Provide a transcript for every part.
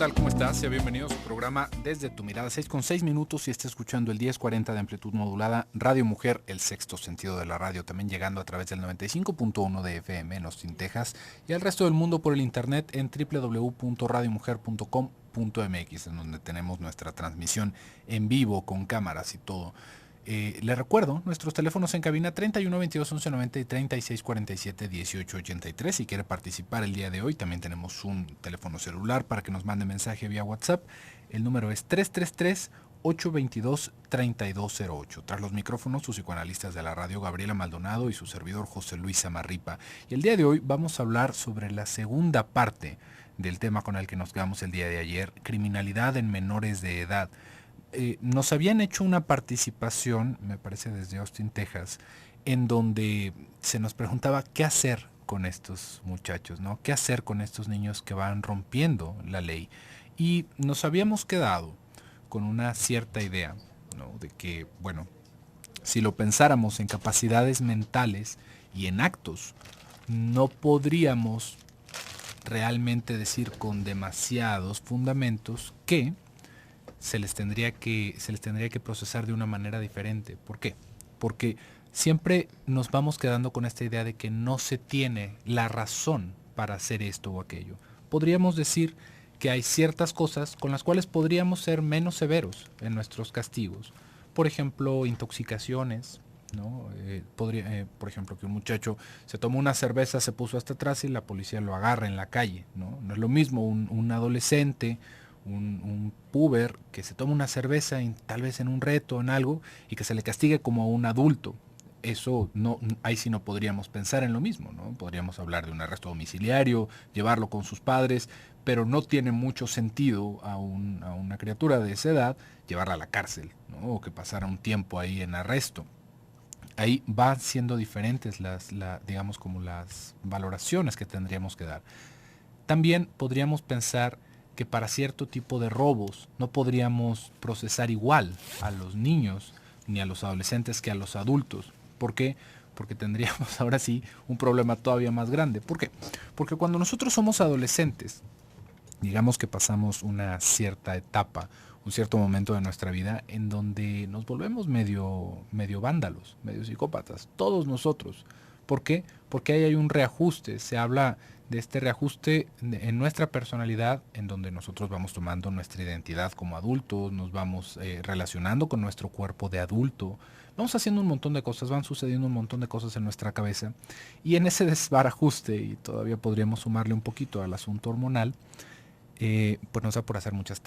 tal? ¿Cómo estás? Sea bienvenido a su programa Desde tu Mirada, 6:06 y está escuchando el 1040 de amplitud modulada, Radio Mujer, el sexto sentido de la radio, también llegando a través del 95.1 de FM en Austin, Texas, y al resto del mundo por el internet en www.radiomujer.com.mx, en donde tenemos nuestra transmisión en vivo con cámaras y todo. Le recuerdo nuestros teléfonos en cabina 31 22 11 90 y 36 47 18 83. Si quiere participar el día de hoy, también tenemos un teléfono celular para que nos mande mensaje vía WhatsApp. El número es 333 822 3208. Tras los micrófonos, sus psicoanalistas de la radio, Gabriela Maldonado, y su servidor José Luis Samarripa. Y el día de hoy vamos a hablar sobre la segunda parte del tema con el que nos quedamos el día de ayer: criminalidad en menores de edad. Nos habían hecho una participación, me parece desde Austin, Texas, en donde se nos preguntaba qué hacer con estos muchachos, ¿no? ¿Qué hacer con estos niños que van rompiendo la ley? Y nos habíamos quedado con una cierta idea, ¿no? De que, bueno, si lo pensáramos en capacidades mentales y en actos, no podríamos realmente decir con demasiados fundamentos que se les tendría que procesar de una manera diferente. ¿Por qué? Porque siempre nos vamos quedando con esta idea de que no se tiene la razón para hacer esto o aquello. Podríamos decir que hay ciertas cosas con las cuales podríamos ser menos severos en nuestros castigos. Por ejemplo, intoxicaciones, ¿no? Por ejemplo, que un muchacho se tomó una cerveza, se puso hasta atrás y la policía lo agarra en la calle, ¿no? No es lo mismo un adolescente, un puber que se toma una cerveza tal vez en un reto, en algo, y que se le castigue como a un adulto. Eso no, ahí sí no podríamos pensar en lo mismo, ¿no? Podríamos hablar de un arresto domiciliario, llevarlo con sus padres, pero no tiene mucho sentido a una criatura de esa edad llevarla a la cárcel, ¿no? O que pasara un tiempo ahí en arresto. Ahí van siendo diferentes digamos, como las valoraciones que tendríamos que dar. También podríamos pensar que para cierto tipo de robos no podríamos procesar igual a los niños ni a los adolescentes que a los adultos. ¿Por qué? Porque tendríamos ahora sí un problema todavía más grande. ¿Por qué? Porque cuando nosotros somos adolescentes, digamos que pasamos una cierta etapa, un cierto momento de nuestra vida en donde nos volvemos medio vándalos, medio psicópatas, todos nosotros. ¿Por qué? Porque ahí hay un reajuste, se habla de este reajuste en nuestra personalidad, en donde nosotros vamos tomando nuestra identidad como adultos, nos vamos relacionando con nuestro cuerpo de adulto, vamos haciendo un montón de cosas, van sucediendo un montón de cosas en nuestra cabeza, y en ese desbarajuste, y todavía podríamos sumarle un poquito al asunto hormonal, pues nos da por hacer muchas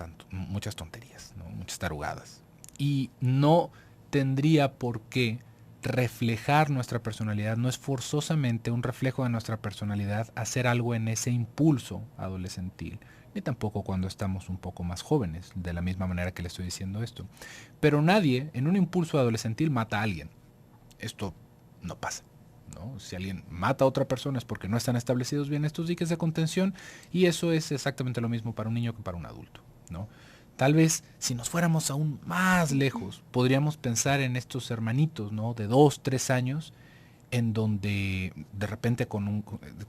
tonterías, ¿no? Muchas tarugadas. Y no tendría por qué reflejar nuestra personalidad, no es forzosamente un reflejo de nuestra personalidad hacer algo en ese impulso adolescentil, ni tampoco cuando estamos un poco más jóvenes, de la misma manera que le estoy diciendo esto. Pero nadie en un impulso adolescentil mata a alguien. Esto no pasa, ¿no? Si alguien mata a otra persona es porque no están establecidos bien estos diques de contención, y eso es exactamente lo mismo para un niño que para un adulto, ¿no? Tal vez si nos fuéramos aún más lejos, podríamos pensar en estos hermanitos, ¿no? De 2, 3 años, en donde de repente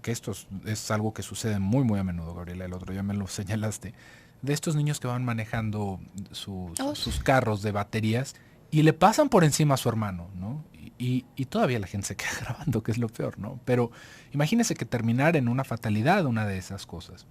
que esto es algo que sucede muy a menudo, Gabriela, el otro día me lo señalaste, de estos niños que van manejando sus carros de baterías y le pasan por encima a su hermano, ¿no? Y todavía la gente se queda grabando, que es lo peor, ¿no? Pero imagínese que terminara en una fatalidad una de esas cosas.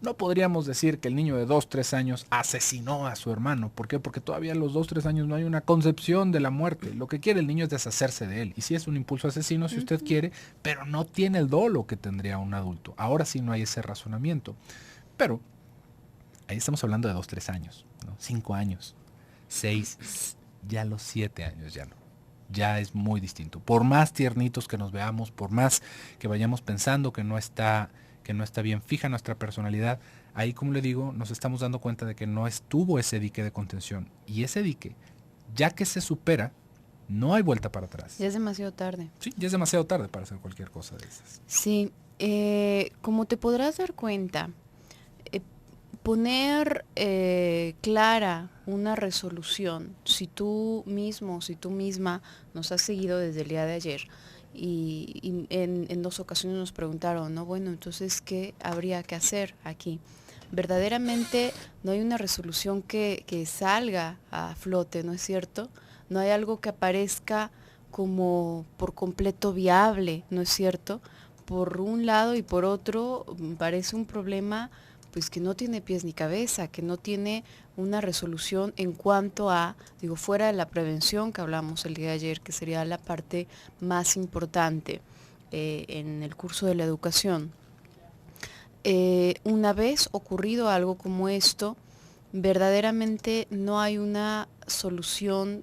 No podríamos decir que el niño de 2, 3 años asesinó a su hermano. ¿Por qué? Porque todavía a los 2, 3 años no hay una concepción de la muerte. Lo que quiere el niño es deshacerse de él. Y sí es un impulso asesino si usted quiere, pero no tiene el dolo que tendría un adulto. Ahora sí no hay ese razonamiento. Pero ahí estamos hablando de 2, 3 años, ¿no? 5 años, 6, ya a los 7 años ya no. Ya es muy distinto. Por más tiernitos que nos veamos, por más que vayamos pensando que no está bien fija nuestra personalidad, ahí, como le digo, nos estamos dando cuenta de que no estuvo ese dique de contención. Y ese dique, ya que se supera, no hay vuelta para atrás. Ya es demasiado tarde. Sí, ya es demasiado tarde para hacer cualquier cosa de esas. Sí, como te podrás dar cuenta, poner clara una resolución, si tú misma nos has seguido desde el día de ayer, y en 2 ocasiones nos preguntaron, ¿no? Bueno, entonces, ¿qué habría que hacer aquí? verdaderamente no hay una resolución que salga a flote, ¿no es cierto? No hay algo que aparezca como por completo viable, ¿no es cierto? Por un lado y por otro parece un problema pues que no tiene pies ni cabeza, que no tiene una resolución en cuanto a, digo, fuera de la prevención que hablamos el día de ayer, que sería la parte más importante en el curso de la educación. Una vez ocurrido algo como esto, verdaderamente no hay una solución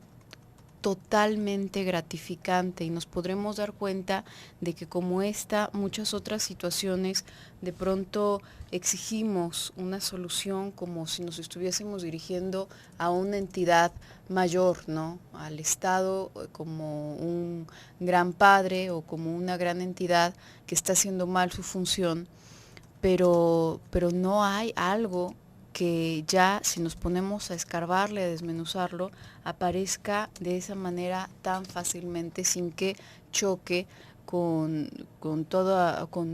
totalmente gratificante y nos podremos dar cuenta de que como esta, muchas otras situaciones, de pronto exigimos una solución como si nos estuviésemos dirigiendo a una entidad mayor, ¿no? Al Estado como un gran padre o como una gran entidad que está haciendo mal su función, pero no hay algo que ya si nos ponemos a escarbarle, a desmenuzarlo, aparezca de esa manera tan fácilmente sin que choque con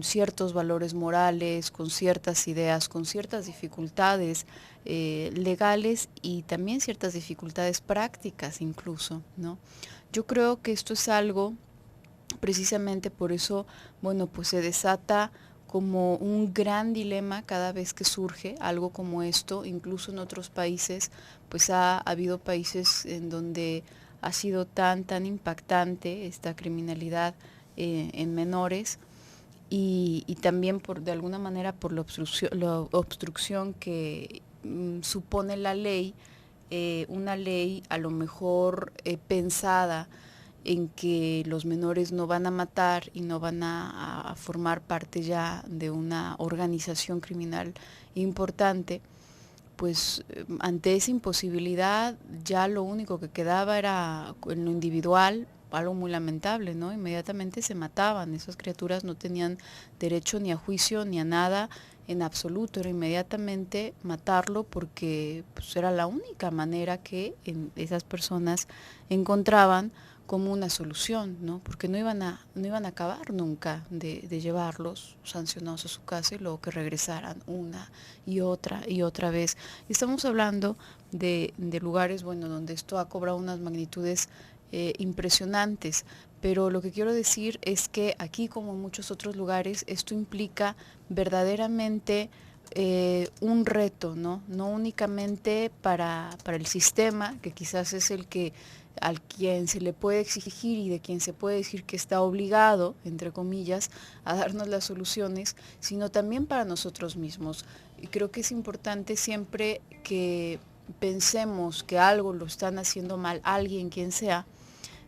ciertos valores morales, con ciertas ideas, con ciertas dificultades legales y también ciertas dificultades prácticas incluso, ¿no? Yo creo que esto es algo, precisamente por eso, bueno, pues se desata como un gran dilema cada vez que surge algo como esto, incluso en otros países, pues ha habido países en donde ha sido tan impactante esta criminalidad en menores y también de alguna manera por la obstrucción que supone la ley, una ley a lo mejor pensada en que los menores no van a matar y no van a formar parte ya de una organización criminal importante, pues ante esa imposibilidad ya lo único que quedaba era en lo individual, algo muy lamentable, ¿no? Inmediatamente se mataban, esas criaturas no tenían derecho ni a juicio ni a nada en absoluto, era inmediatamente matarlo porque pues, era la única manera que esas personas encontraban como una solución, ¿no? Porque no iban a acabar nunca de llevarlos sancionados a su casa y luego que regresaran una y otra vez. Y estamos hablando de lugares, bueno, donde esto ha cobrado unas magnitudes impresionantes, pero lo que quiero decir es que aquí, como en muchos otros lugares, esto implica verdaderamente un reto, ¿no? No únicamente para el sistema, que quizás es el que al quien se le puede exigir y de quien se puede decir que está obligado, entre comillas, a darnos las soluciones, sino también para nosotros mismos. Y creo que es importante siempre que pensemos que algo lo están haciendo mal, alguien, quien sea,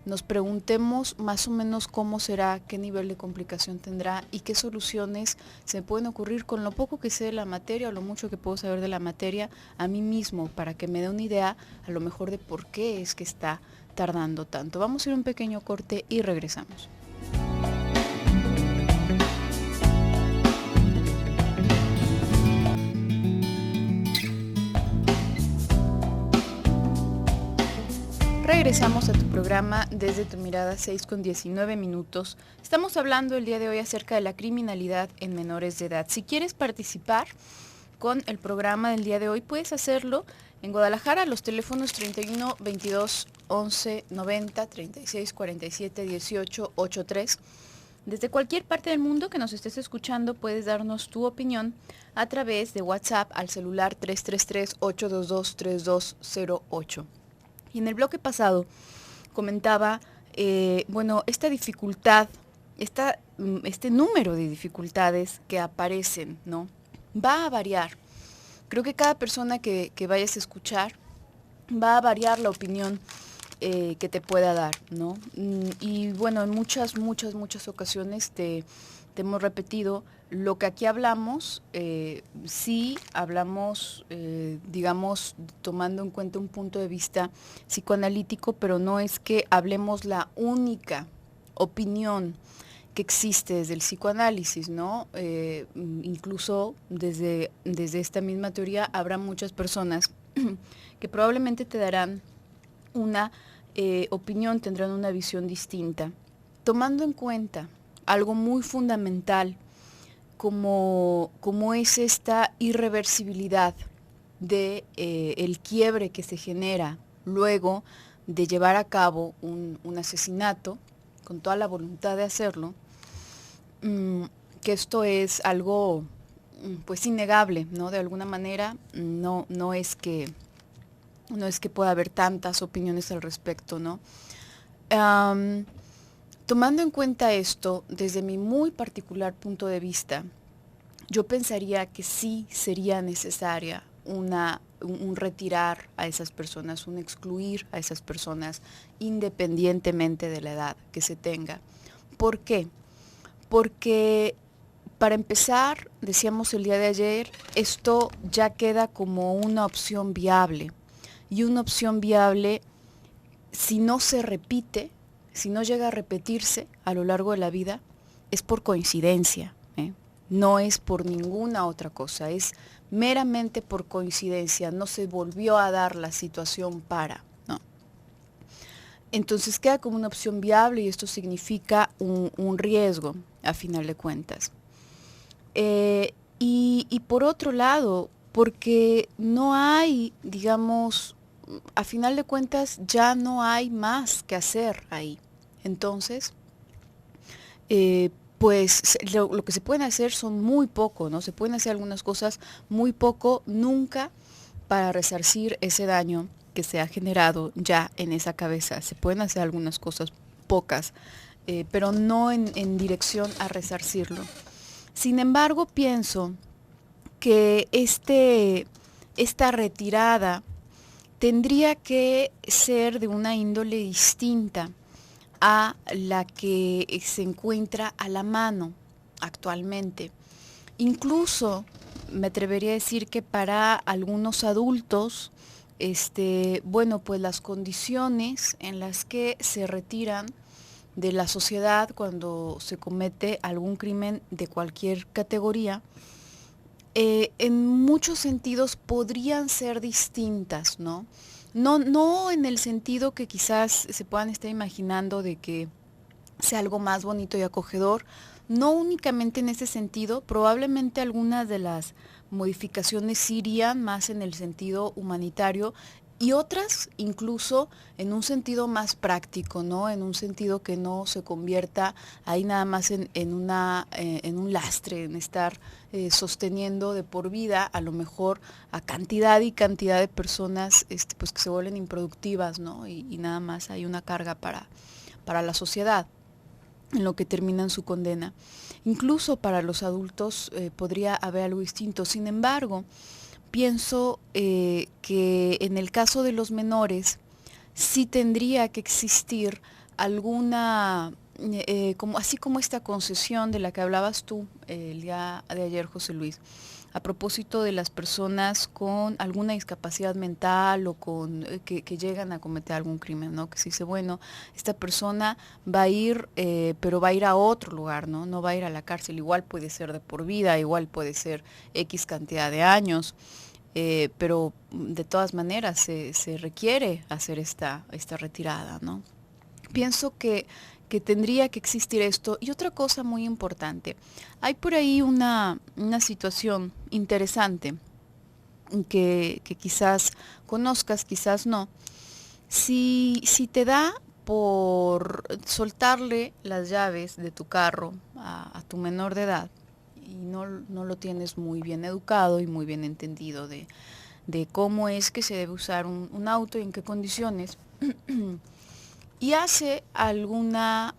nos preguntemos más o menos cómo será, qué nivel de complicación tendrá y qué soluciones se pueden ocurrir con lo poco que sé de la materia o lo mucho que puedo saber de la materia a mí mismo, para que me dé una idea a lo mejor de por qué es que está tardando tanto. Vamos a ir a un pequeño corte y regresamos. Regresamos a tu programa Desde tu Mirada, 6:19. Estamos hablando el día de hoy acerca de la criminalidad en menores de edad. Si quieres participar con el programa del día de hoy, puedes hacerlo en Guadalajara, los teléfonos 31 22 11 90, 36 47 18 83. Desde cualquier parte del mundo que nos estés escuchando, puedes darnos tu opinión a través de WhatsApp al celular 333-822-3208. Y en el bloque pasado comentaba, bueno, esta dificultad, este número de dificultades que aparecen, ¿no? Va a variar. Creo que cada persona que vayas a escuchar va a variar la opinión que te pueda dar, ¿no? Y bueno, en muchas ocasiones te hemos repetido lo que aquí hablamos. Sí hablamos, digamos, tomando en cuenta un punto de vista psicoanalítico, pero no es que hablemos la única opinión que existe desde el psicoanálisis, ¿no? Incluso desde esta misma teoría habrá muchas personas que probablemente te darán una opinión, tendrán una visión distinta, tomando en cuenta algo muy fundamental como es esta irreversibilidad de el quiebre que se genera luego de llevar a cabo un asesinato con toda la voluntad de hacerlo, que esto es algo pues innegable, ¿no? De alguna manera no es que pueda haber tantas opiniones al respecto, ¿no? Tomando en cuenta esto, desde mi muy particular punto de vista, yo pensaría que sí sería necesaria un retirar a esas personas, un excluir a esas personas, independientemente de la edad que se tenga. ¿Por qué? Porque, para empezar, decíamos el día de ayer, esto ya queda como una opción viable. Y una opción viable, si no se repite, si no llega a repetirse a lo largo de la vida, es por coincidencia, ¿eh? No es por ninguna otra cosa, es meramente por coincidencia, no se volvió a dar la situación para, ¿no? Entonces queda como una opción viable y esto significa un riesgo, a final de cuentas. Y por otro lado, porque no hay, digamos, a final de cuentas ya no hay más que hacer ahí. Entonces, pues lo que se pueden hacer son muy poco, ¿no? Se pueden hacer algunas cosas muy poco, nunca para resarcir ese daño que se ha generado ya en esa cabeza. Se pueden hacer algunas cosas pocas, pero no en dirección a resarcirlo. Sin embargo, pienso que esta retirada tendría que ser de una índole distinta a la que se encuentra a la mano actualmente. Incluso me atrevería a decir que para algunos adultos, bueno, pues las condiciones en las que se retiran de la sociedad cuando se comete algún crimen de cualquier categoría, en muchos sentidos podrían ser distintas, ¿no? No en el sentido que quizás se puedan estar imaginando de que sea algo más bonito y acogedor, no únicamente en ese sentido, probablemente algunas de las modificaciones sí irían más en el sentido humanitario y otras incluso en un sentido más práctico, ¿no? En un sentido que no se convierta ahí nada más en un lastre, en estar sosteniendo de por vida a lo mejor a cantidad y cantidad de personas pues que se vuelven improductivas, ¿no? Y nada más hay una carga para la sociedad en lo que terminan su condena. Incluso para los adultos podría haber algo distinto. Sin embargo, pienso que en el caso de los menores sí tendría que existir alguna, así como esta concesión de la que hablabas tú el día de ayer, José Luis, a propósito de las personas con alguna discapacidad mental o que llegan a cometer algún crimen, ¿no? Que se dice, bueno, esta persona va a ir, pero va a ir a otro lugar, ¿no? No va a ir a la cárcel, igual puede ser de por vida, igual puede ser X cantidad de años, pero de todas maneras se requiere hacer esta retirada, ¿no? Pienso que tendría que existir esto. Y otra cosa muy importante, hay por ahí una situación interesante que quizás conozcas, quizás no. Si te da por soltarle las llaves de tu carro a tu menor de edad y no lo tienes muy bien educado y muy bien entendido de cómo es que se debe usar un auto y en qué condiciones, y hace alguna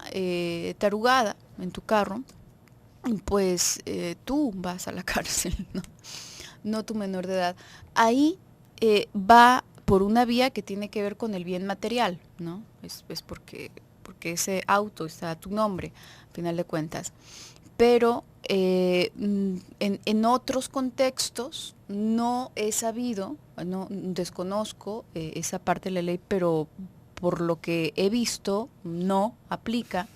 tarugada en tu carro, pues tú vas a la cárcel, ¿no? No tu menor de edad. Ahí va por una vía que tiene que ver con el bien material, ¿no? Es porque ese auto está a tu nombre, a final de cuentas. Pero en otros contextos no he sabido, no desconozco esa parte de la ley, pero por lo que he visto no aplica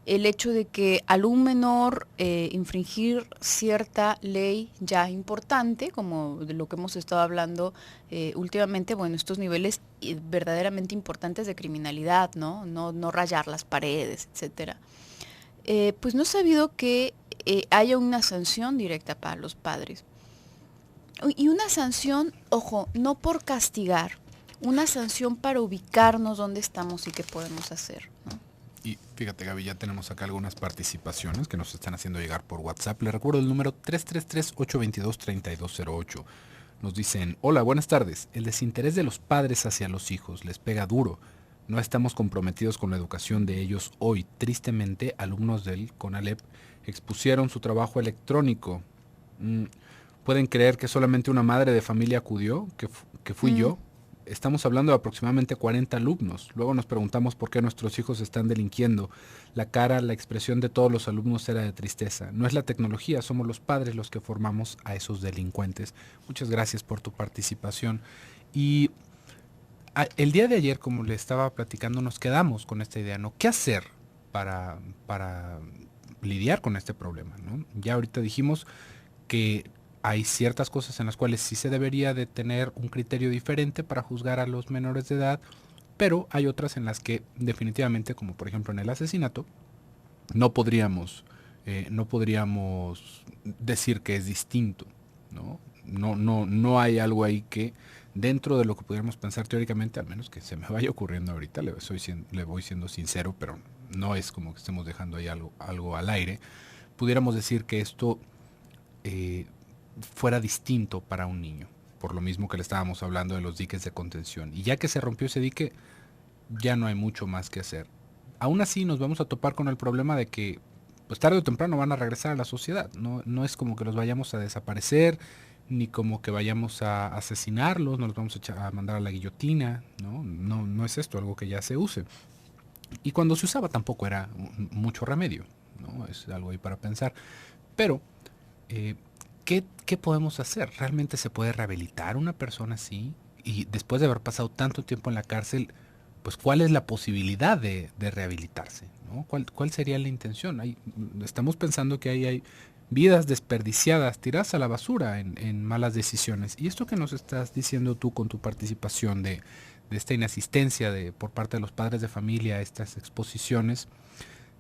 el hecho de que al un menor infringir cierta ley ya importante, como de lo que hemos estado hablando últimamente, bueno, estos niveles verdaderamente importantes de criminalidad, ¿no? No rayar las paredes, etcétera. Pues no he sabido que haya una sanción directa para los padres. Y una sanción, ojo, no por castigar, una sanción para ubicarnos dónde estamos y qué podemos hacer, ¿no? Y fíjate, Gaby, ya tenemos acá algunas participaciones que nos están haciendo llegar por WhatsApp. Le recuerdo el número 333-822-3208. Nos dicen: hola, buenas tardes. El desinterés de los padres hacia los hijos les pega duro. No estamos comprometidos con la educación de ellos hoy. Tristemente, alumnos del CONALEP expusieron su trabajo electrónico. ¿Pueden creer que solamente una madre de familia acudió? Que fui yo. Estamos hablando de aproximadamente 40 alumnos. Luego nos preguntamos por qué nuestros hijos están delinquiendo. La expresión de todos los alumnos era de tristeza. No es la tecnología, somos los padres los que formamos a esos delincuentes. Muchas gracias por tu participación. Y el día de ayer, como le estaba platicando, nos quedamos con esta idea, ¿no? ¿Qué hacer para lidiar con este problema, ¿no? Ya ahorita dijimos que hay ciertas cosas en las cuales sí se debería de tener un criterio diferente para juzgar a los menores de edad, pero hay otras en las que definitivamente, como por ejemplo en el asesinato, no podríamos decir que es distinto, ¿no? No hay algo ahí que dentro de lo que pudiéramos pensar teóricamente, al menos que se me vaya ocurriendo ahorita, le voy siendo sincero, pero no es como que estemos dejando ahí algo al aire, pudiéramos decir que esto fuera distinto para un niño, por lo mismo que le estábamos hablando de los diques de contención. Y ya que se rompió ese dique, ya no hay mucho más que hacer. Aún así nos vamos a topar con el problema de que pues tarde o temprano van a regresar a la sociedad. No es como que los vayamos a desaparecer, ni como que vayamos a asesinarlos, no los vamos a mandar a la guillotina, no es esto algo que ya se use. Y cuando se usaba tampoco era mucho remedio, ¿no? Es algo ahí para pensar. Pero ¿qué podemos hacer? ¿Realmente se puede rehabilitar una persona así? Y después de haber pasado tanto tiempo en la cárcel, pues ¿cuál es la posibilidad de rehabilitarse, ¿no? ¿Cuál sería la intención? Estamos pensando que hay vidas desperdiciadas, tiradas a la basura en malas decisiones. Y esto que nos estás diciendo tú con tu participación de esta inasistencia por parte de los padres de familia a estas exposiciones,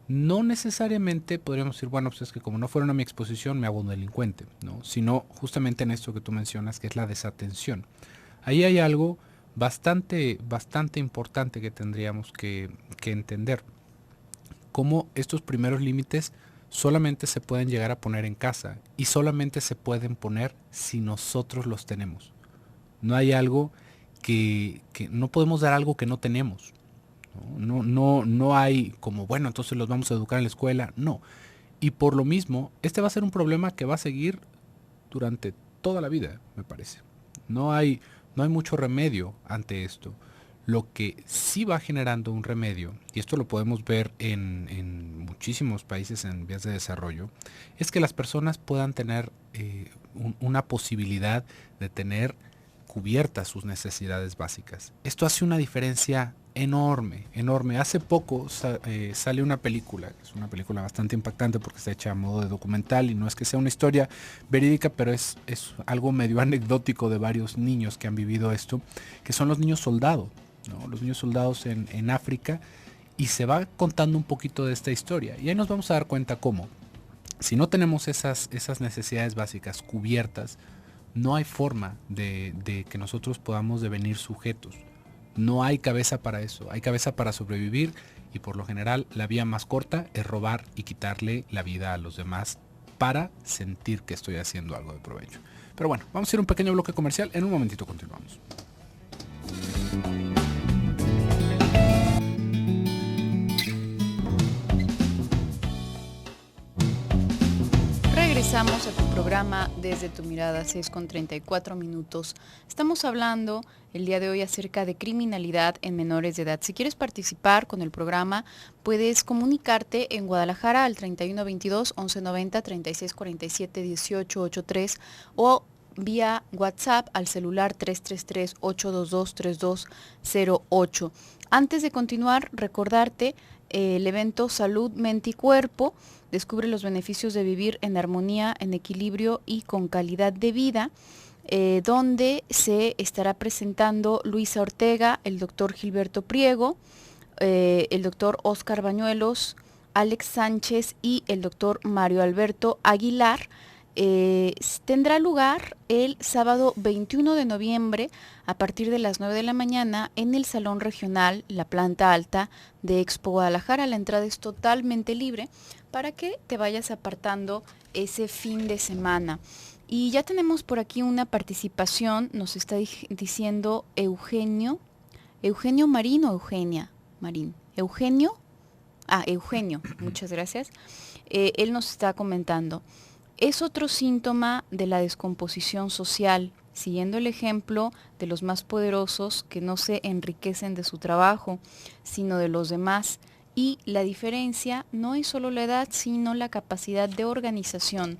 no necesariamente podríamos decir, bueno, pues es que como no fueron a mi exposición me hago un delincuente, ¿no? Sino justamente en esto que tú mencionas, que es la desatención. Ahí hay algo bastante importante que tendríamos que entender. Cómo estos primeros límites solamente se pueden llegar a poner en casa y solamente se pueden poner si nosotros los tenemos. No hay algo que no podemos dar algo que no tenemos. No hay como, bueno, entonces los vamos a educar en la escuela. No. Y por lo mismo, este va a ser un problema que va a seguir durante toda la vida, me parece. No hay mucho remedio ante esto. Lo que sí va generando un remedio, y esto lo podemos ver en muchísimos países en vías de desarrollo, es que las personas puedan tener una posibilidad de tener cubiertas sus necesidades básicas. Esto hace una diferencia enorme. Hace poco sale una película, es una película bastante impactante porque está hecha a modo de documental y no es que sea una historia verídica, pero es algo medio anecdótico de varios niños que han vivido esto, que son los niños soldado, ¿no? Los niños soldados en África, y se va contando un poquito de esta historia. Y ahí nos vamos a dar cuenta cómo, si no tenemos esas necesidades básicas cubiertas, no hay forma de que nosotros podamos devenir sujetos. No hay cabeza para eso, hay cabeza para sobrevivir, y por lo general la vía más corta es robar y quitarle la vida a los demás para sentir que estoy haciendo algo de provecho. Pero bueno, vamos a ir a un pequeño bloque comercial, en un momentito continuamos. Regresamos a tu programa Desde tu Mirada, 6:34. Estamos hablando el día de hoy acerca de criminalidad en menores de edad. Si quieres participar con el programa, puedes comunicarte en Guadalajara al 3122-1190, 3647-1883 o vía WhatsApp al celular 333-822-3208. Antes de continuar, recordarte el evento Salud, Mente y Cuerpo. Descubre los beneficios de vivir en armonía, en equilibrio y con calidad de vida, donde se estará presentando Luisa Ortega, el doctor Gilberto Priego, el doctor Oscar Bañuelos, Alex Sánchez y el doctor Mario Alberto Aguilar, tendrá lugar el sábado 21 de noviembre a partir de las 9 de la mañana en el Salón Regional, la planta alta de Expo Guadalajara. La entrada es totalmente libre para que te vayas apartando ese fin de semana. Y ya tenemos por aquí una participación, nos está diciendo Eugenio Marín o Eugenia Marín. Eugenio, muchas gracias. Él nos está comentando. Es otro síntoma de la descomposición social, siguiendo el ejemplo de los más poderosos que no se enriquecen de su trabajo, sino de los demás. Y la diferencia no es solo la edad, sino la capacidad de organización.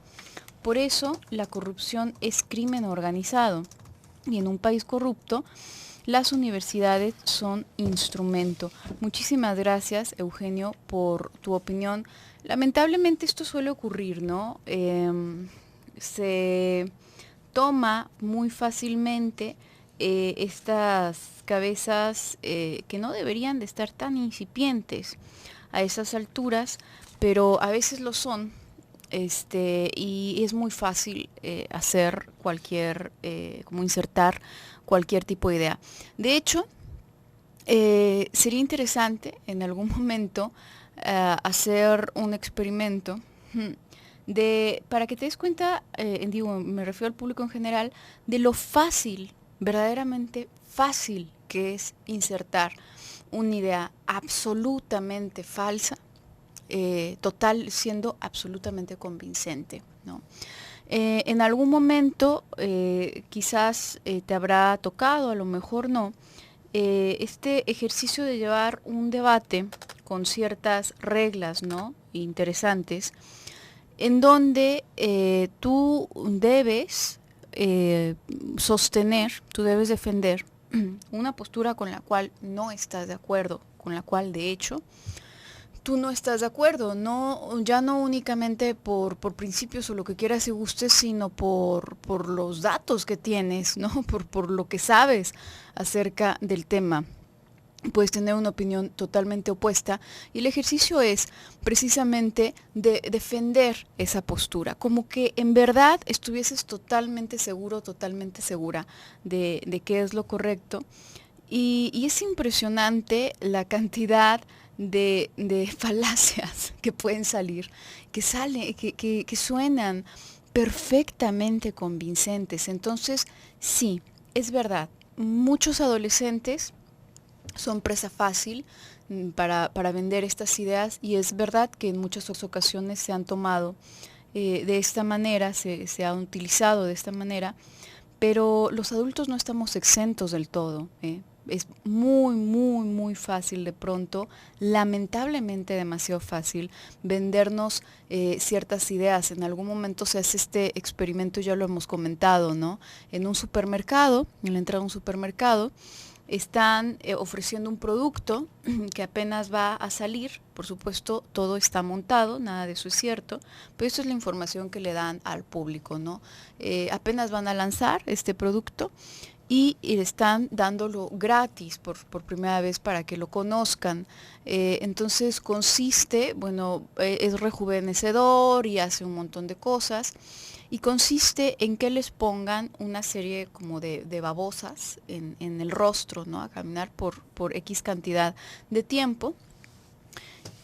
Por eso la corrupción es crimen organizado. Y en un país corrupto, las universidades son instrumento. Muchísimas gracias, Eugenio, por tu opinión. Lamentablemente esto suele ocurrir, ¿no? Se toma muy fácilmente estas cabezas que no deberían de estar tan incipientes a esas alturas, pero a veces lo son, y es muy fácil hacer cualquier, como insertar cualquier tipo de idea. De hecho, sería interesante en algún momento hacer un experimento para que te des cuenta, me refiero al público en general, de lo fácil, verdaderamente fácil que es insertar una idea absolutamente falsa, siendo absolutamente convincente, ¿no? En algún momento quizás te habrá tocado, a lo mejor no, este ejercicio de llevar un debate con ciertas reglas, ¿no?, interesantes, en donde tú debes tú debes defender una postura con la cual no estás de acuerdo, con la cual de hecho tú no estás de acuerdo, ya no únicamente por principios o lo que quieras y gustes, sino por los datos que tienes, ¿no? Por lo que sabes acerca del tema. Puedes tener una opinión totalmente opuesta y el ejercicio es precisamente de defender esa postura, como que en verdad estuvieses totalmente seguro, totalmente segura de qué es lo correcto. Y es impresionante la cantidad de falacias que pueden salir, que suenan perfectamente convincentes. Entonces, sí, es verdad, muchos adolescentes son presa fácil para vender estas ideas y es verdad que en muchas ocasiones se han tomado de esta manera, se han utilizado de esta manera, pero los adultos no estamos exentos del todo. Es muy, muy, muy fácil de pronto, lamentablemente demasiado fácil, vendernos ciertas ideas. En algún momento se hace este experimento, ya lo hemos comentado, ¿no? En un supermercado, en la entrada de un supermercado, están ofreciendo un producto que apenas va a salir. Por supuesto, todo está montado, nada de eso es cierto, pero esto es la información que le dan al público, ¿no? Apenas van a lanzar este producto y están dándolo gratis por primera vez para que lo conozcan. Entonces consiste, es rejuvenecedor y hace un montón de cosas. Y consiste en que les pongan una serie como de babosas en el rostro, ¿no?, a caminar por X cantidad de tiempo.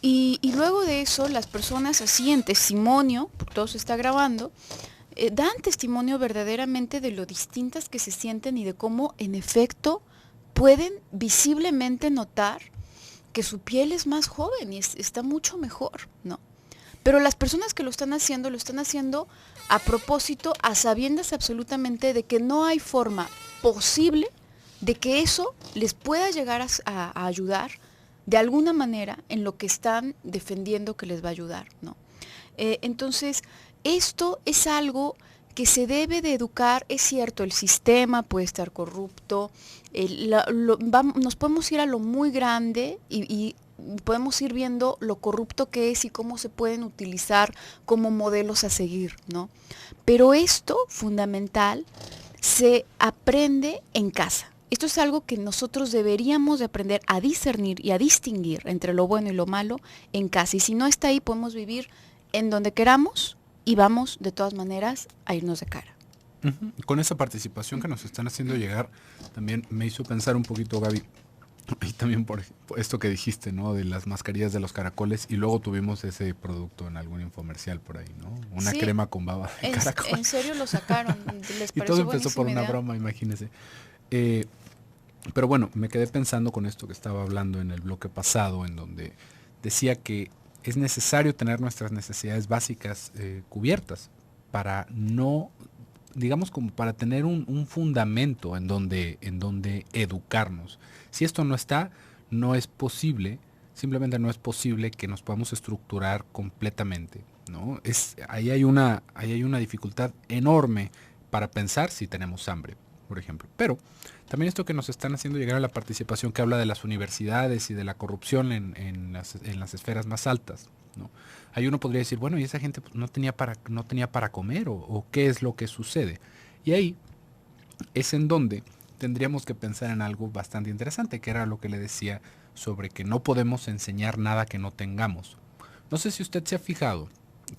Y luego de eso, las personas así en testimonio, porque todo se está grabando, dan testimonio verdaderamente de lo distintas que se sienten y de cómo en efecto pueden visiblemente notar que su piel es más joven y está mucho mejor, ¿no? Pero las personas que lo están haciendo a propósito, a sabiendas absolutamente de que no hay forma posible de que eso les pueda llegar a ayudar de alguna manera en lo que están defendiendo que les va a ayudar, ¿no? Entonces, esto es algo que se debe de educar. Es cierto, el sistema puede estar corrupto, nos podemos ir a lo muy grande y podemos ir viendo lo corrupto que es y cómo se pueden utilizar como modelos a seguir, ¿no? Pero esto, fundamental, se aprende en casa. Esto es algo que nosotros deberíamos de aprender a discernir y a distinguir entre lo bueno y lo malo en casa. Y si no está ahí, podemos vivir en donde queramos y vamos de todas maneras a irnos de cara. Uh-huh. Con esa participación que nos están haciendo llegar, también me hizo pensar un poquito, Gaby, y también por esto que dijiste, ¿no? De las mascarillas de los caracoles, y luego tuvimos ese producto en algún infomercial por ahí, ¿no? Una crema con baba de caracol. En serio lo sacaron. ¿Les y todo empezó por una broma, imagínense. Pero bueno, me quedé pensando con esto que estaba hablando en el bloque pasado, en donde decía que es necesario tener nuestras necesidades básicas cubiertas para no, digamos, como para tener un fundamento en donde educarnos. Si esto no está, no es posible, simplemente no es posible que nos podamos estructurar completamente, ¿no? Ahí hay una dificultad enorme para pensar si tenemos hambre, por ejemplo. Pero también esto que nos están haciendo llegar a la participación que habla de las universidades y de la corrupción en las esferas más altas, ¿no? Ahí uno podría decir, bueno, y esa gente no tenía para comer, o qué es lo que sucede. Y ahí es en donde tendríamos que pensar en algo bastante interesante, que era lo que le decía sobre que no podemos enseñar nada que no tengamos. No sé si usted se ha fijado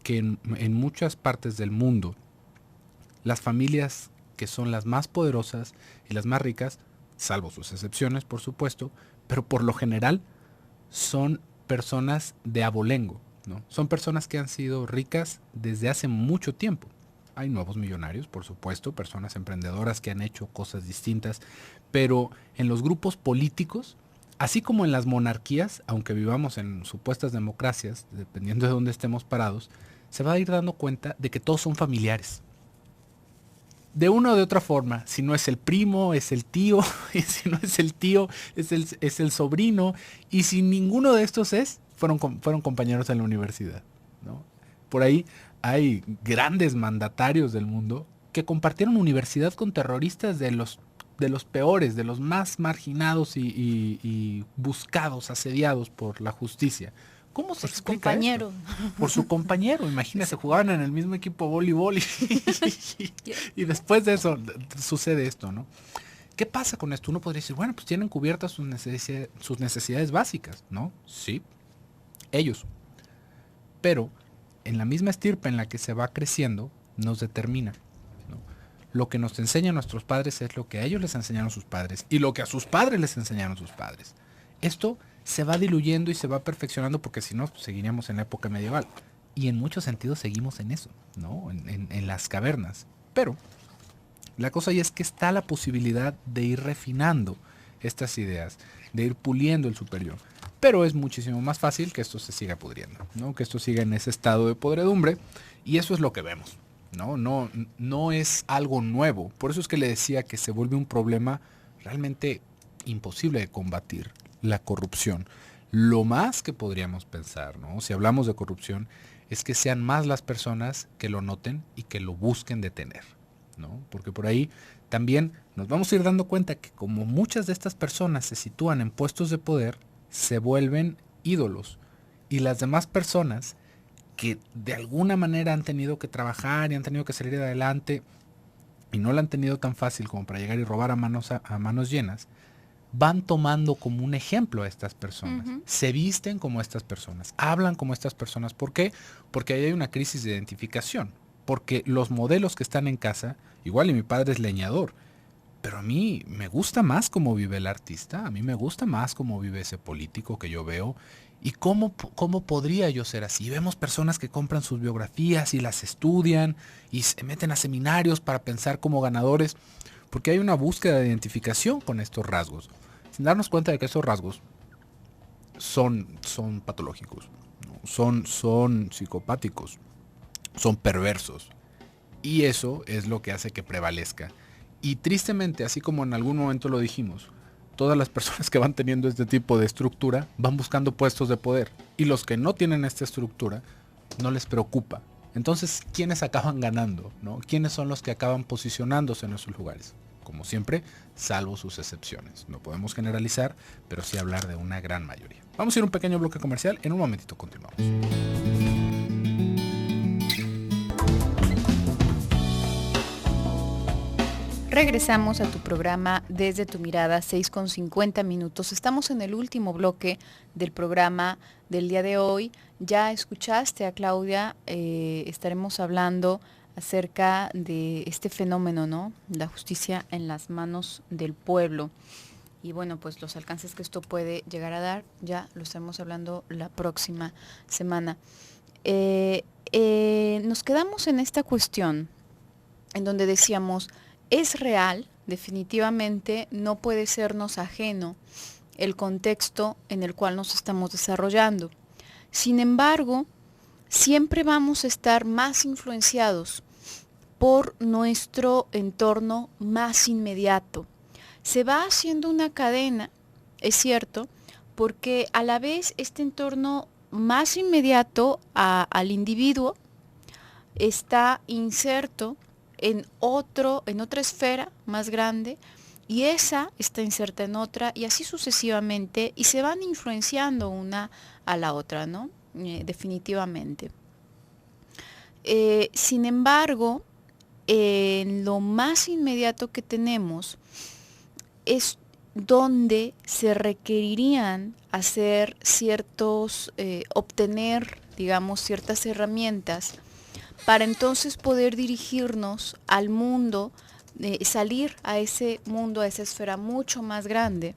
que en muchas partes del mundo, las familias que son las más poderosas y las más ricas, salvo sus excepciones, por supuesto, pero por lo general son personas de abolengo, ¿no? Son personas que han sido ricas desde hace mucho tiempo. Hay nuevos millonarios, por supuesto, personas emprendedoras que han hecho cosas distintas, pero en los grupos políticos, así como en las monarquías, aunque vivamos en supuestas democracias, dependiendo de dónde estemos parados, se va a ir dando cuenta de que todos son familiares. De una o de otra forma, si no es el primo, es el tío, y si no es el tío, es el sobrino, y si ninguno de estos fueron compañeros en la universidad, ¿no? Por ahí hay grandes mandatarios del mundo que compartieron universidad con terroristas de los peores, de los más marginados y buscados, asediados por la justicia. ¿Cómo se explica compañero? Esto? Por su compañero, imagínese, jugaban en el mismo equipo de voleibol y después de eso sucede esto, ¿no? ¿Qué pasa con esto? Uno podría decir, bueno, pues tienen cubiertas sus necesidades básicas, ¿no? Sí, ellos. Pero en la misma estirpe en la que se va creciendo, nos determina, ¿no? Lo que nos enseñan nuestros padres es lo que a ellos les enseñaron sus padres y lo que a sus padres les enseñaron sus padres. Esto se va diluyendo y se va perfeccionando porque si no, seguiríamos en la época medieval. Y en muchos sentidos seguimos en eso, ¿no? En las cavernas. Pero la cosa ahí es que está la posibilidad de ir refinando estas ideas, de ir puliendo el superior. Pero es muchísimo más fácil que esto se siga pudriendo, ¿no? Que esto siga en ese estado de podredumbre. Y eso es lo que vemos, ¿no? No es algo nuevo. Por eso es que le decía que se vuelve un problema realmente imposible de combatir, la corrupción. Lo más que podríamos pensar, ¿no? Si hablamos de corrupción, es que sean más las personas que lo noten y que lo busquen detener, ¿no? Porque por ahí también nos vamos a ir dando cuenta que como muchas de estas personas se sitúan en puestos de poder, se vuelven ídolos. Y las demás personas que de alguna manera han tenido que trabajar y han tenido que salir adelante y no la han tenido tan fácil como para llegar y robar a manos llenas, van tomando como un ejemplo a estas personas. Uh-huh. Se visten como estas personas, hablan como estas personas. ¿Por qué? Porque ahí hay una crisis de identificación. Porque los modelos que están en casa, igual y mi padre es leñador, pero a mí me gusta más cómo vive el artista, a mí me gusta más cómo vive ese político que yo veo. ¿Y cómo podría yo ser así? Vemos personas que compran sus biografías y las estudian y se meten a seminarios para pensar como ganadores, porque hay una búsqueda de identificación con estos rasgos, sin darnos cuenta de que esos rasgos son patológicos, ¿no? Son psicopáticos, son perversos. Y eso es lo que hace que prevalezca. Y tristemente, así como en algún momento lo dijimos, todas las personas que van teniendo este tipo de estructura van buscando puestos de poder. Y los que no tienen esta estructura no les preocupa. Entonces, ¿quiénes acaban ganando, ¿no? ¿Quiénes son los que acaban posicionándose en esos lugares? Como siempre, salvo sus excepciones. No podemos generalizar, pero sí hablar de una gran mayoría. Vamos a ir a un pequeño bloque comercial. En un momentito continuamos. Regresamos a tu programa Desde tu Mirada, 6:50. Estamos en el último bloque del programa del día de hoy. Ya escuchaste a Claudia, estaremos hablando acerca de este fenómeno, ¿no? La justicia en las manos del pueblo. Y bueno, pues los alcances que esto puede llegar a dar, ya lo estaremos hablando la próxima semana. Nos quedamos en esta cuestión en donde decíamos, es real, definitivamente no puede sernos ajeno el contexto en el cual nos estamos desarrollando. Sin embargo, siempre vamos a estar más influenciados por nuestro entorno más inmediato. Se va haciendo una cadena, es cierto, porque a la vez este entorno más inmediato al individuo está inserto en otra esfera más grande, y esa está inserta en otra, y así sucesivamente, y se van influenciando una a la otra, ¿no? Definitivamente. Sin embargo, en lo más inmediato que tenemos es donde se requerirían hacer obtener, digamos, ciertas herramientas para entonces poder dirigirnos al mundo, salir a ese mundo, a esa esfera mucho más grande,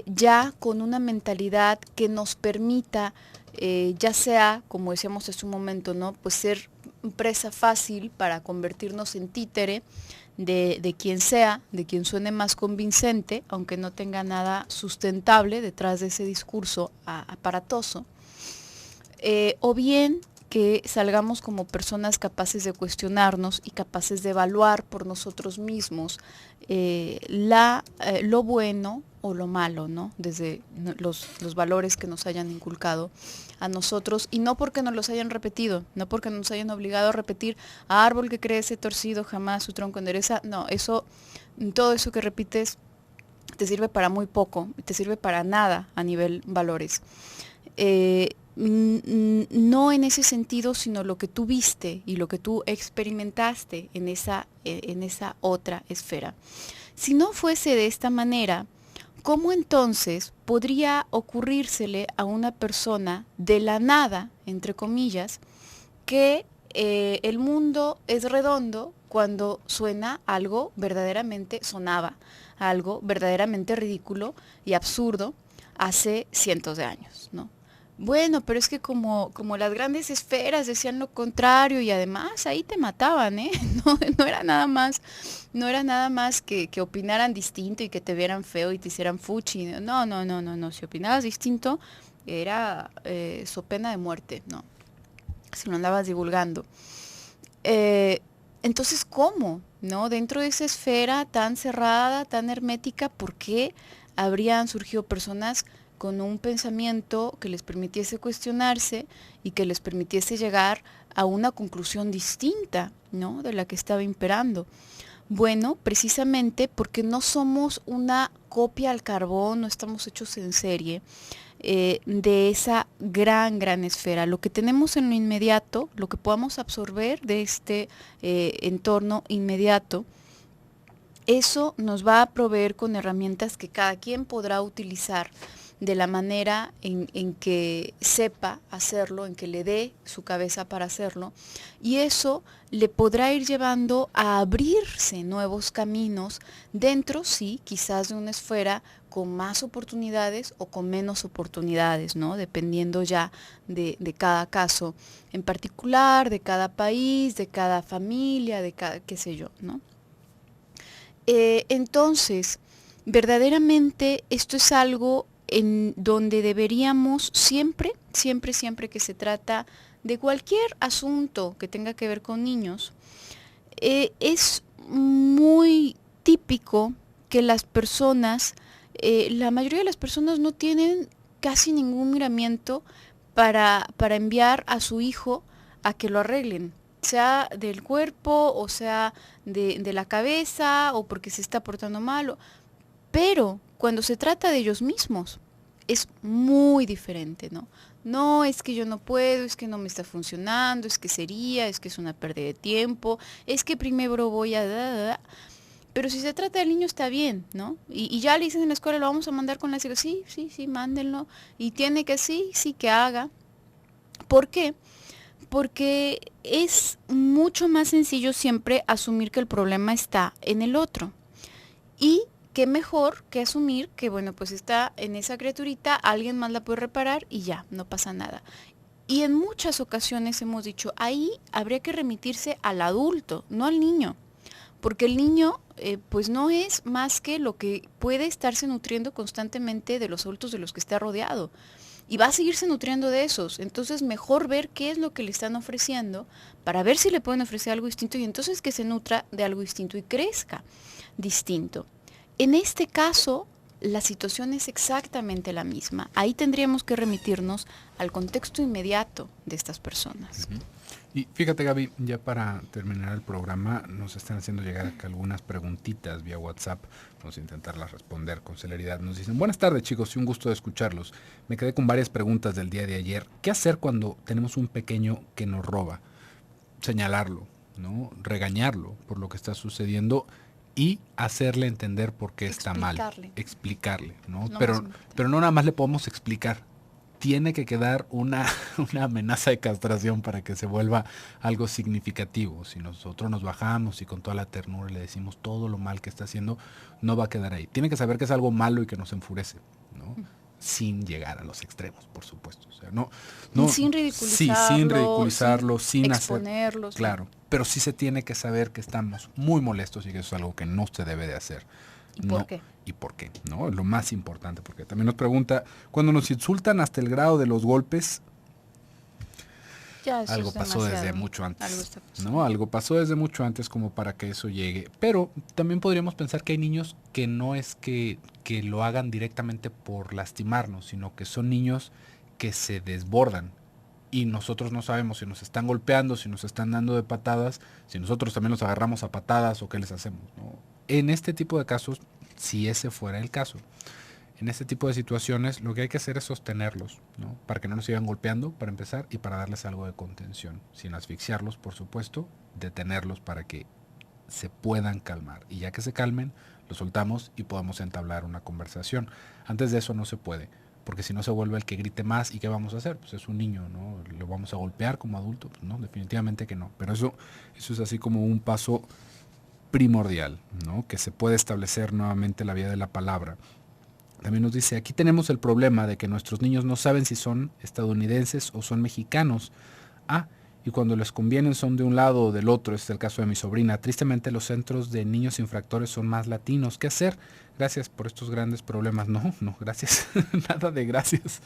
ya con una mentalidad que nos permita, ya sea, como decíamos hace un momento, ¿no? Pues ser presa fácil para convertirnos en títere de quien sea, de quien suene más convincente, aunque no tenga nada sustentable detrás de ese discurso aparatoso, o bien que salgamos como personas capaces de cuestionarnos y capaces de evaluar por nosotros mismos lo bueno o lo malo, ¿no? Desde los valores que nos hayan inculcado a nosotros, y no porque nos los hayan repetido, no porque nos hayan obligado a repetir: árbol que crece torcido jamás su tronco endereza. No, todo eso que repites te sirve para muy poco, te sirve para nada a nivel valores. No en ese sentido, sino lo que tú viste y lo que tú experimentaste en esa otra esfera. Si no fuese de esta manera, ¿cómo entonces podría ocurrírsele a una persona de la nada, entre comillas, que el mundo es redondo cuando sonaba algo verdaderamente ridículo y absurdo hace cientos de años, ¿no? Bueno, pero es que como las grandes esferas decían lo contrario, y además ahí te mataban, ¿eh? No era nada más que opinaran distinto y que te vieran feo y te hicieran fuchi. No. Si opinabas distinto era so pena de muerte, ¿no? Si lo andabas divulgando. Entonces, ¿cómo? ¿No? Dentro de esa esfera tan cerrada, tan hermética, ¿por qué habrían surgido personas con un pensamiento que les permitiese cuestionarse y que les permitiese llegar a una conclusión distinta, ¿no?, de la que estaba imperando? Bueno, precisamente porque no somos una copia al carbón, no estamos hechos en serie de esa gran esfera. Lo que tenemos en lo inmediato, lo que podamos absorber de este entorno inmediato, eso nos va a proveer con herramientas que cada quien podrá utilizar de la manera en que sepa hacerlo, en que le dé su cabeza para hacerlo, y eso le podrá ir llevando a abrirse nuevos caminos dentro, sí, quizás de una esfera con más oportunidades o con menos oportunidades, ¿no? Dependiendo ya de cada caso en particular, de cada país, de cada familia, de cada, qué sé yo, ¿no? Entonces, verdaderamente esto es algo en donde deberíamos siempre que se trata de cualquier asunto que tenga que ver con niños, es muy típico que las personas, la mayoría de las personas no tienen casi ningún miramiento para enviar a su hijo a que lo arreglen, sea del cuerpo o sea de la cabeza o porque se está portando mal, pero cuando se trata de ellos mismos es muy diferente, ¿no? No, es que yo no puedo, es que no me está funcionando, es que es una pérdida de tiempo, es que primero voy a... Pero si se trata del niño está bien, ¿no? Y ya le dicen en la escuela, lo vamos a mandar con la psicóloga. Sí, mándenlo. Y tiene que sí que haga. ¿Por qué? Porque es mucho más sencillo siempre asumir que el problema está en el otro. Y qué mejor que asumir que, bueno, pues está en esa criaturita, alguien más la puede reparar y ya, no pasa nada. Y en muchas ocasiones hemos dicho, ahí habría que remitirse al adulto, no al niño. Porque el niño, pues no es más que lo que puede estarse nutriendo constantemente de los adultos de los que está rodeado. Y va a seguirse nutriendo de esos. Entonces, mejor ver qué es lo que le están ofreciendo para ver si le pueden ofrecer algo distinto y entonces que se nutra de algo distinto y crezca distinto. En este caso, la situación es exactamente la misma. Ahí tendríamos que remitirnos al contexto inmediato de estas personas. Uh-huh. Y fíjate, Gaby, ya para terminar el programa, nos están haciendo llegar acá algunas preguntitas vía WhatsApp. Vamos a intentarlas responder con celeridad. Nos dicen, buenas tardes, chicos, y un gusto de escucharlos. Me quedé con varias preguntas del día de ayer. ¿Qué hacer cuando tenemos un pequeño que nos roba? Señalarlo, ¿no? Regañarlo por lo que está sucediendo y hacerle entender por qué está mal. Explicarle, ¿no? Pero no nada más le podemos explicar. Tiene que quedar una amenaza de castración para que se vuelva algo significativo. Si nosotros nos bajamos y con toda la ternura le decimos todo lo mal que está haciendo, no va a quedar ahí. Tiene que saber que es algo malo y que nos enfurece, ¿no? Sin llegar a los extremos, por supuesto. O sea, no sin ridiculizarlo, sin exponerlo. Hacer, claro, pero sí se tiene que saber que estamos muy molestos y que eso es algo que no se debe de hacer. ¿Y por qué? ¿Y por qué? ¿No? Es lo más importante, porque también nos pregunta, cuando nos insultan hasta el grado de los golpes, algo pasó desde mucho antes, ¿no? Algo pasó desde mucho antes como para que eso llegue. Pero también podríamos pensar que hay niños que no es que lo hagan directamente por lastimarnos, sino que son niños que se desbordan y nosotros no sabemos si nos están golpeando, si nos están dando de patadas, si nosotros también los agarramos a patadas o qué les hacemos, ¿no? En este tipo de casos, si ese fuera el caso, en este tipo de situaciones lo que hay que hacer es sostenerlos, ¿no? Para que no nos sigan golpeando, para empezar, y para darles algo de contención, sin asfixiarlos, por supuesto, detenerlos para que se puedan calmar. Y ya que se calmen, los soltamos y podemos entablar una conversación. Antes de eso no se puede, porque si no se vuelve el que grite más, ¿y qué vamos a hacer? Pues es un niño, ¿no? ¿Lo vamos a golpear como adulto? Pues no, definitivamente que no. Pero eso es así como un paso primordial, ¿no? Que se puede establecer nuevamente la vía de la palabra. También nos dice, aquí tenemos el problema de que nuestros niños no saben si son estadounidenses o son mexicanos. Y cuando les convienen son de un lado o del otro. Este es el caso de mi sobrina. Tristemente los centros de niños infractores son más latinos. ¿Qué hacer? Gracias por estos grandes problemas. No, gracias. Nada de gracias,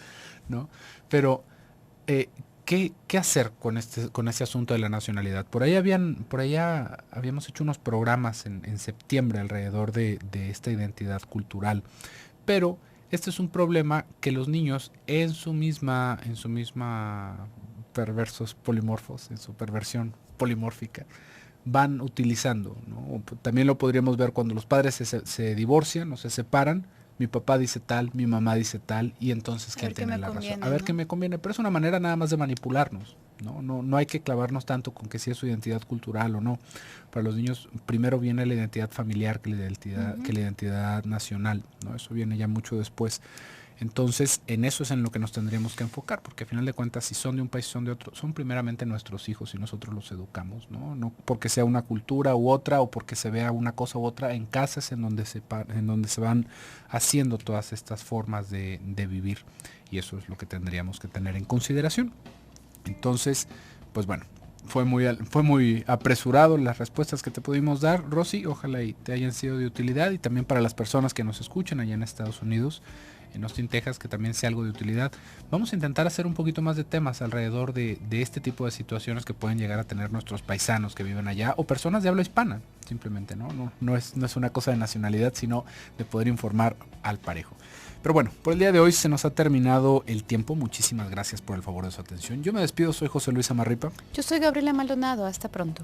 ¿no? Pero, ¿qué hacer con ese asunto de la nacionalidad? Por ahí habíamos hecho unos programas en septiembre alrededor de esta identidad cultural. Pero este es un problema que los niños en su misma perversos polimorfos, en su perversión polimórfica, van utilizando, ¿no? También lo podríamos ver cuando los padres se divorcian o se separan. Mi papá dice tal, mi mamá dice tal, y entonces ¿quién tiene la razón? A ver qué me conviene, pero es una manera nada más de manipularnos, ¿no? No hay que clavarnos tanto con que si es su identidad cultural o no. Para los niños primero viene la identidad familiar que la identidad nacional, ¿no? Eso viene ya mucho después. Entonces, en eso es en lo que nos tendríamos que enfocar, porque al final de cuentas, si son de un país, son de otro, son primeramente nuestros hijos y nosotros los educamos, ¿no? No porque sea una cultura u otra o porque se vea una cosa u otra, en casas en donde se van haciendo todas estas formas de vivir, y eso es lo que tendríamos que tener en consideración. Entonces, pues bueno, fue muy apresurado las respuestas que te pudimos dar, Rosy. Ojalá y te hayan sido de utilidad, y también para las personas que nos escuchan allá en Estados Unidos, en Austin, Texas, que también sea algo de utilidad. Vamos a intentar hacer un poquito más de temas alrededor de este tipo de situaciones que pueden llegar a tener nuestros paisanos que viven allá, o personas de habla hispana, simplemente, no es una cosa de nacionalidad, sino de poder informar al parejo. Pero bueno, por el día de hoy se nos ha terminado el tiempo. Muchísimas gracias por el favor de su atención. Yo me despido, soy José Luis Amarripa. Yo soy Gabriela Maldonado, hasta pronto.